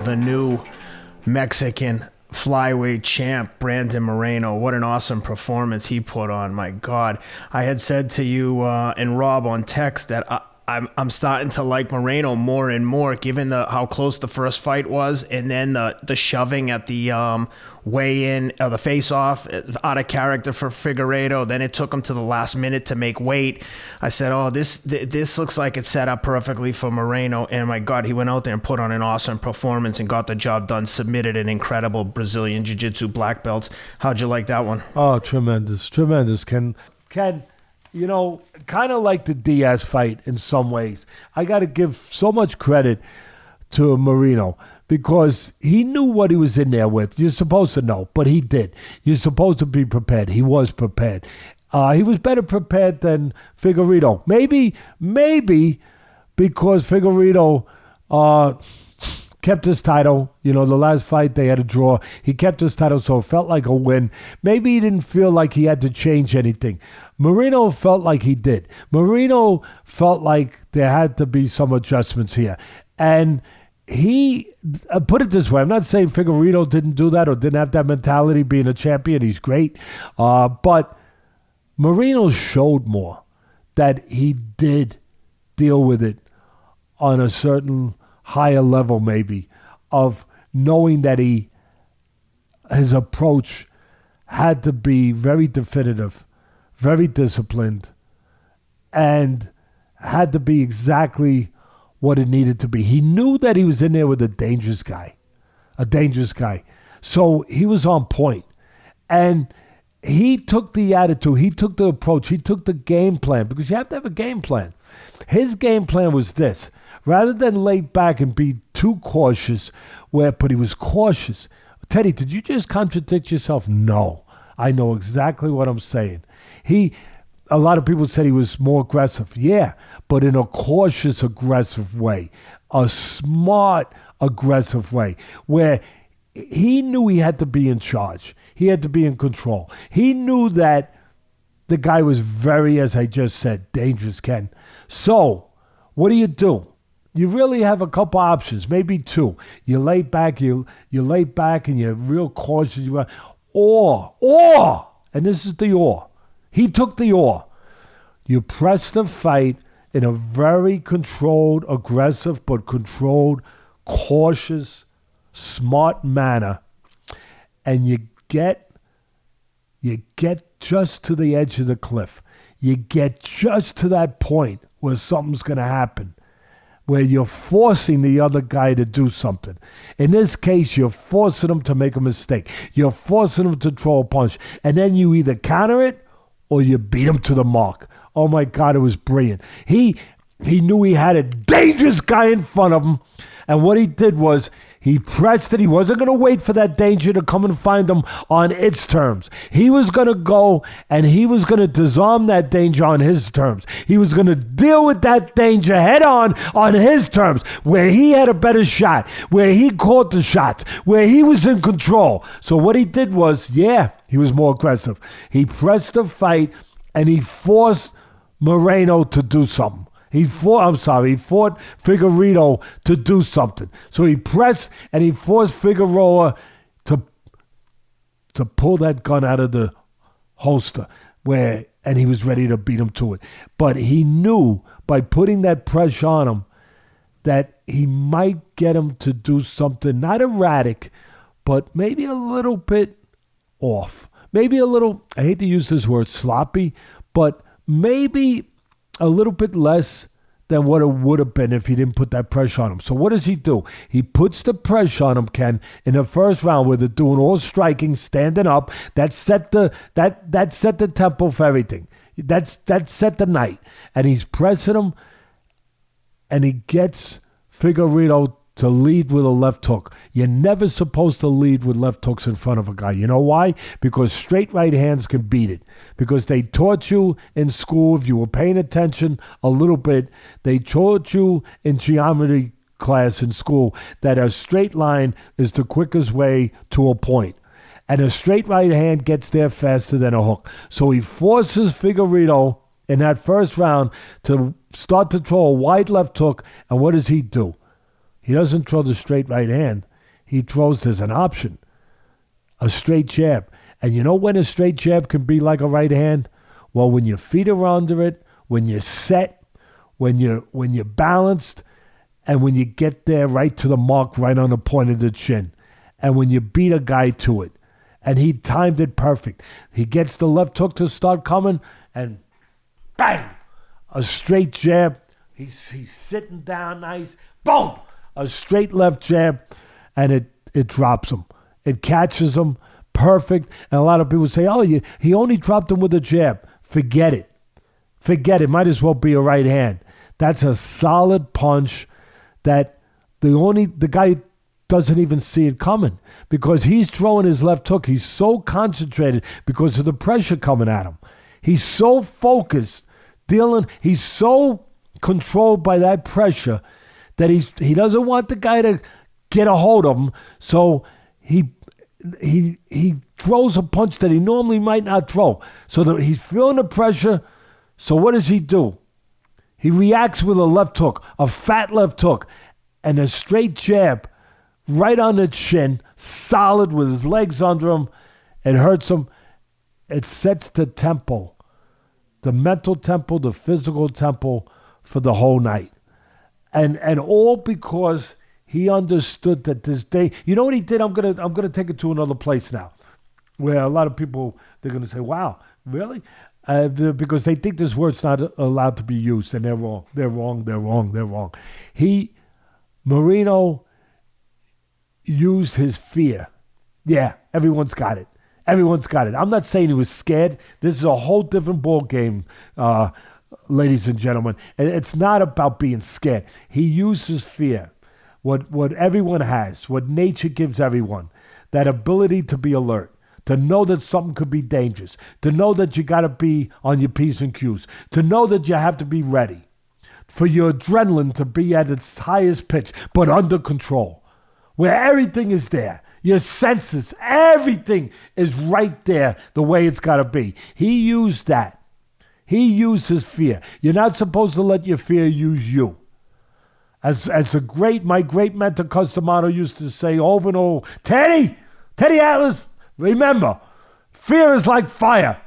the new Mexican flyweight champ, Brandon Moreno. What an awesome performance he put on. My God. I had said to you and Rob on text that I'm starting to like Moreno more and more, given how close the first fight was, and then the shoving at the weigh-in, the face-off, out of character for Figueiredo. Then it took him to the last minute to make weight. I said, oh, this looks like it's set up perfectly for Moreno. And my God, he went out there and put on an awesome performance and got the job done, submitted an incredible Brazilian Jiu-Jitsu black belt. How'd you like that one? Oh, tremendous, Ken. You know, kind of like the Diaz fight in some ways. I got to give so much credit to Moreno because he knew what he was in there with. You're supposed to know, but he did. You're supposed to be prepared. He was prepared. He was better prepared than Figueiredo. Maybe because Figueiredo kept his title. You know, the last fight they had a draw. He kept his title, so it felt like a win. Maybe he didn't feel like he had to change anything. Moreno felt like he did. Moreno felt like there had to be some adjustments here. And he, put it this way, I'm not saying Figueiredo didn't do that or didn't have that mentality being a champion. He's great. But Moreno showed more that he did deal with it on a certain higher level maybe of knowing that his approach had to be very definitive, very disciplined, and had to be exactly what it needed to be. He knew that he was in there with a dangerous guy. So he was on point. And he took the attitude, he took the approach, he took the game plan, because you have to have a game plan. His game plan was this. Rather than lay back and be too cautious, but he was cautious. Teddy, did you just contradict yourself? No. I know exactly what I'm saying. A lot of people said he was more aggressive. Yeah, but in a cautious, aggressive way. A smart, aggressive way. Where he knew he had to be in charge. He had to be in control. He knew that the guy was very, as I just said, dangerous, Ken. So, what do? You really have a couple options, maybe two. You lay back, you lay back and you're real cautious. Or, and this is the or. He took the or. You press the fight in a very controlled, aggressive, but controlled, cautious, smart manner. And you get just to the edge of the cliff. You get just to that point where something's going to happen, where you're forcing the other guy to do something. In this case, you're forcing him to make a mistake. You're forcing him to throw a punch. And then you either counter it or you beat him to the mark. Oh, my God, it was brilliant. He knew he had a dangerous guy in front of him. And what he did was he pressed it. He wasn't going to wait for that danger to come and find him on its terms. He was going to go and he was going to disarm that danger on his terms. He was going to deal with that danger head on his terms, where he had a better shot, where he caught the shots, where he was in control. So what he did was, he was more aggressive. He pressed the fight and he forced Moreno to do something. He fought Figueiredo to do something. So he pressed and he forced Figueiredo to pull that gun out of the holster and he was ready to beat him to it. But he knew by putting that pressure on him that he might get him to do something not erratic, but maybe a little bit off. Maybe a little, I hate to use this word, sloppy, but maybe a little bit less than what it would have been if he didn't put that pressure on him. So what does he do? He puts the pressure on him, Ken, in the first round where they're doing all striking, standing up. That set the tempo for everything. That set the night. And he's pressing him, and he gets Figueiredo to lead with a left hook. You're never supposed to lead with left hooks in front of a guy. You know why? Because straight right hands can beat it. Because they taught you in school, if you were paying attention a little bit, they taught you in geometry class in school that a straight line is the quickest way to a point. And a straight right hand gets there faster than a hook. So he forces Figueiredo in that first round to start to throw a wide left hook. And what does he do? He doesn't throw the straight right hand. he throws, there's an option, a straight jab. And you know when a straight jab can be like a right hand? Well, when your feet are under it, when you're set, when you're balanced, and when you get there right to the mark, right on the point of the chin, and when you beat a guy to it. And he timed it perfect. He gets the left hook to start coming, and bang, a straight jab. He's sitting down nice. Boom, a straight left jab, and it drops him. It catches him perfect. And a lot of people say, oh, he only dropped him with a jab. Forget it. Forget it. Might as well be a right hand. That's a solid punch that the guy doesn't even see it coming because he's throwing his left hook. He's so concentrated because of the pressure coming at him. He's so focused, he's so controlled by that pressure that he doesn't want the guy to get a hold of him. So he throws a punch that he normally might not throw. So that he's feeling the pressure. So what does he do? He reacts with a left hook, a fat left hook, and a straight jab right on the chin, solid with his legs under him. It hurts him. It sets the tempo, the mental tempo, the physical tempo for the whole night. And all because he understood that this day, you know what he did? I'm gonna take it to another place now, where a lot of people, they're gonna say, wow, really? Because they think this word's not allowed to be used, and they're wrong. They're wrong. They're wrong. They're wrong. Moreno used his fear. Yeah, everyone's got it. Everyone's got it. I'm not saying he was scared. This is a whole different ball game, ladies and gentlemen. It's not about being scared. He used his fear, what everyone has, what nature gives everyone, that ability to be alert, to know that something could be dangerous, to know that you got to be on your P's and Q's, to know that you have to be ready, for your adrenaline to be at its highest pitch, but under control, where everything is there. Your senses, everything is right there the way it's got to be. He used that. He used his fear. You're not supposed to let your fear use you. As my great mentor Customato used to say over and over, Teddy Atlas, remember, fear is like fire.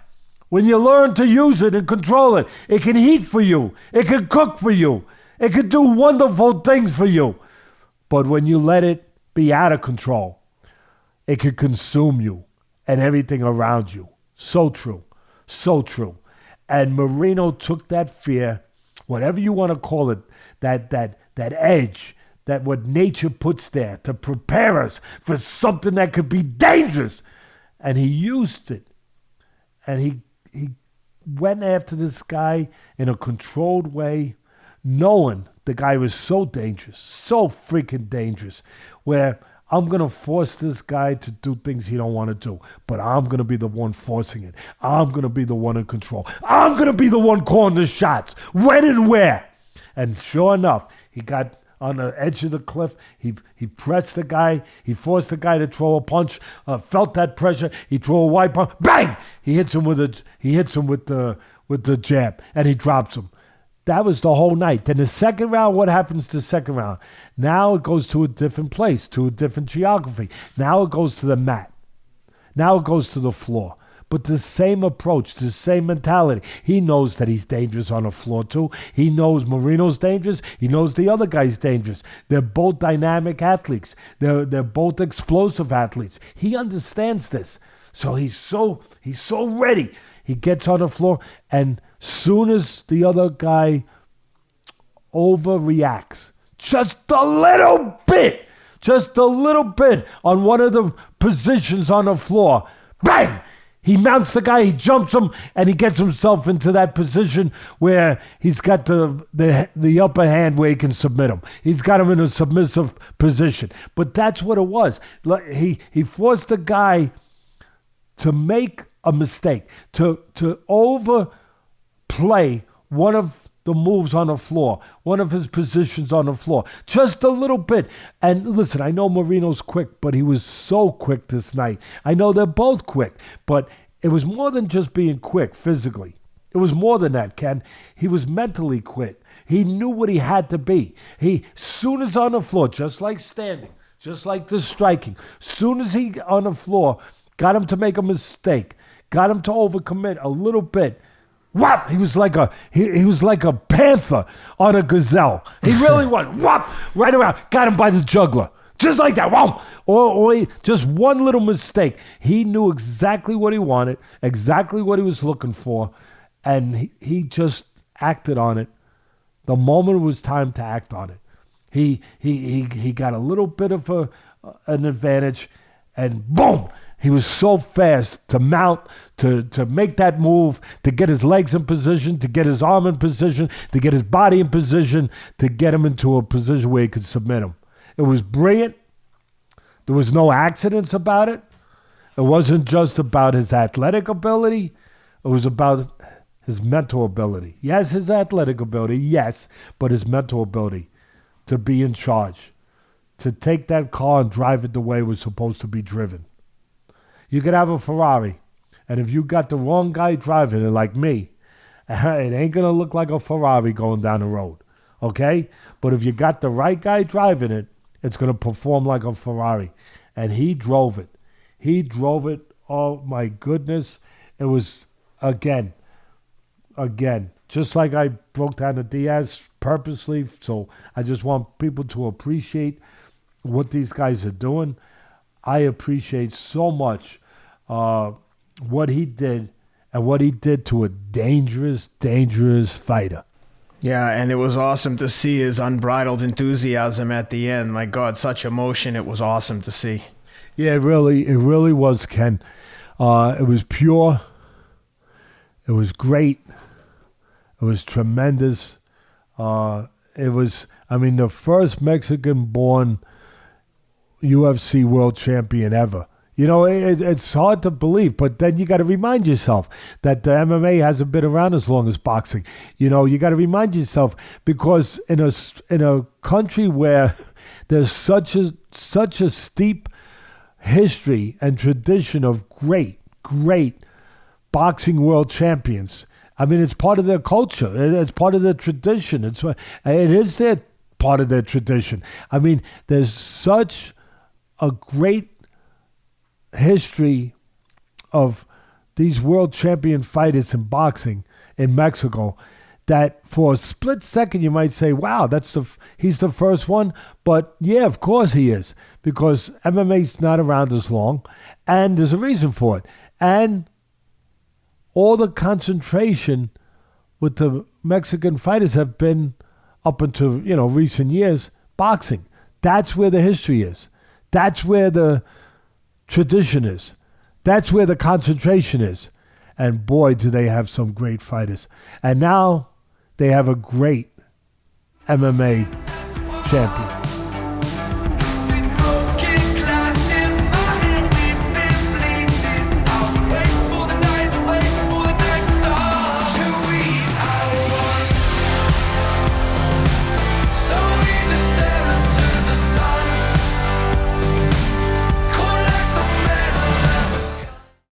When you learn to use it and control it, it can heat for you. It can cook for you. It can do wonderful things for you. But when you let it be out of control, it could consume you and everything around you. So true. So true. And Moreno took that fear, whatever you want to call it, that edge, that what nature puts there to prepare us for something that could be dangerous. And he used it. And he went after this guy in a controlled way, knowing the guy was so dangerous, so freaking dangerous, where I'm going to force this guy to do things he don't want to do, but I'm going to be the one forcing it. I'm going to be the one in control. I'm going to be the one calling the shots, when and where. And sure enough, he got on the edge of the cliff. He pressed the guy. He forced the guy to throw a punch. Felt that pressure. He threw a wide punch. Bang! He hits him with the jab, and he drops him. That was the whole night. Then the second round, what happens to the second round? Now it goes to a different place, to a different geography. Now it goes to the mat. Now it goes to the floor. But the same approach, the same mentality. He knows that he's dangerous on the floor too. He knows Moreno's dangerous. He knows the other guy's dangerous. They're both dynamic athletes. They're both explosive athletes. He understands this. So he's so ready. He gets on the floor, and soon as the other guy overreacts, just a little bit on one of the positions on the floor, bang! He mounts the guy, he jumps him, and he gets himself into that position where he's got the upper hand where he can submit him. He's got him in a submissive position. But that's what it was. He forced the guy to make a mistake, to overplay one of the moves on the floor, one of his positions on the floor, just a little bit. And listen, I know Moreno's quick, but he was so quick this night. I know they're both quick, but it was more than just being quick physically. It was more than that, Ken. He was mentally quick. He knew what he had to be. He, soon as on the floor, just like standing, just like the striking. Soon as he on the floor, got him to make a mistake, got him to overcommit a little bit. Whop! He was like a panther on a gazelle. He really went whop right around, got him by the jugular. Just like that, whomp! Or just one little mistake. He knew exactly what he wanted, exactly what he was looking for, and he just acted on it. The moment it was time to act on it, he got a little bit of an advantage, and boom! He was so fast to mount, to make that move, to get his legs in position, to get his arm in position, to get his body in position, to get him into a position where he could submit him. It was brilliant. There was no accidents about it. It wasn't just about his athletic ability. It was about his mental ability. Yes, his athletic ability, yes, but his mental ability to be in charge, to take that car and drive it the way it was supposed to be driven. You could have a Ferrari, and if you got the wrong guy driving it like me, it ain't going to look like a Ferrari going down the road, okay? But if you got the right guy driving it, it's going to perform like a Ferrari. And he drove it. He drove it. Oh, my goodness. It was, again, just like I broke down the Diaz purposely. So I just want people to appreciate what these guys are doing. I appreciate so much what he did and what he did to a dangerous, dangerous fighter. Yeah, and it was awesome to see his unbridled enthusiasm at the end. My God, such emotion. It was awesome to see. Yeah, it really was, Ken. It was pure. It was great. It was tremendous. The first Mexican-born UFC world champion ever. You know, it's hard to believe, but then you got to remind yourself that the MMA hasn't been around as long as boxing. You know, you got to remind yourself, because in a country where there's such a steep history and tradition of great boxing world champions. I mean, it's part of their culture. It's part of their tradition. It is their part of their tradition. I mean, there's such a great history of these world champion fighters in boxing in Mexico that for a split second you might say, wow, he's the first one. But yeah, of course he is, because MMA's not around as long, and there's a reason for it. And all the concentration with the Mexican fighters have been, up until recent years, boxing. That's where the history is. That's where the tradition is. That's where the concentration is. And boy, do they have some great fighters. And now they have a great MMA champion.